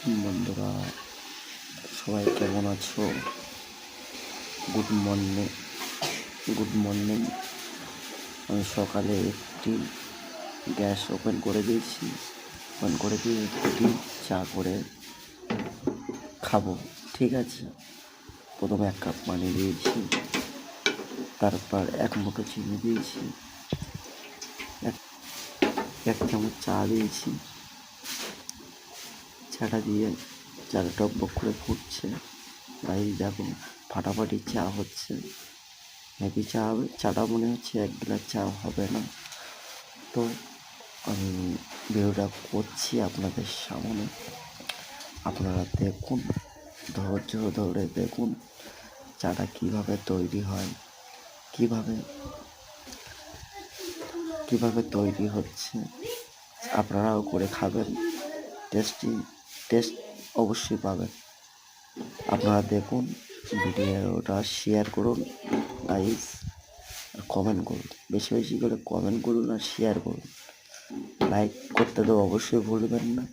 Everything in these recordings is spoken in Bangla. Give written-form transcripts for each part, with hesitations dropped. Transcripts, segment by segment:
বন্ধুরা, সবাই কেমন আছো? Good morning. আমি সকালে একটি গ্যাস ওপেন করে দিয়ে একটি চা করে খাবো। ঠিক আছে, প্রথমে 1 কাপ পানি দিয়েছি, তারপর 1 মুঠো চিনি দিয়েছি, 1 চামচ চা দিয়েছি। চাটা দিয়ে চাটা টকবক করে ফুটছে। তাই দেখুন, ফাটাফাটি চা হচ্ছে। হেভি চা হবে। চাটা মনে হচ্ছে 1 গ্লাস চা হবে না। তো আমি ভিডিওটা করছি আপনাদের সামনে। আপনারা দেখুন, ধৈর্য ধরে দেখুন চাটা কিভাবে তৈরি হয়, কিভাবে তৈরি হচ্ছে। আপনারাও করে খাবেন, টেস্ট অবশ্যই পাবেন। আপনারা দেখুন, ভিডিওটা শেয়ার করুন গাইস, আর কমেন্ট করুন। বেশি বেশি করে কমেন্ট করুন আর শেয়ার করুন। লাইক করতে তো অবশ্যই ভুলবেন না।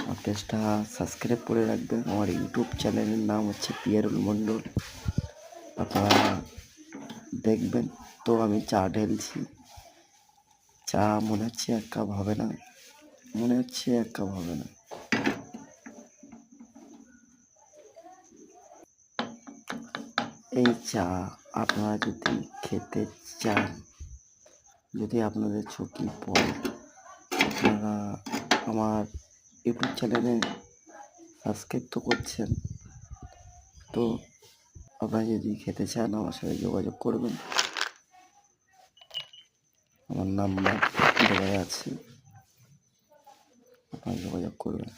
আর পেজটা সাবস্ক্রাইব করে রাখবেন। আমার ইউটিউব চ্যানেলের নাম হচ্ছে পিয়ারুল মণ্ডল। আপনারা দেখবেন। তো আমি চা ঢেলছি। চা মনে হচ্ছে 1 কাপ হবে না। এই চা আপনারা যদি খেতে চান, যদি আপনাদের চোখে পড়ে, আপনারা আমার ইউটিউব চ্যানেলে সাবস্ক্রাইব তো করছেন। তো আপনারা যদি খেতে চান আমার সাথে যোগাযোগ করবেন। আমার নাম্বার দেওয়া আছে, আপনারা যোগাযোগ করবেন।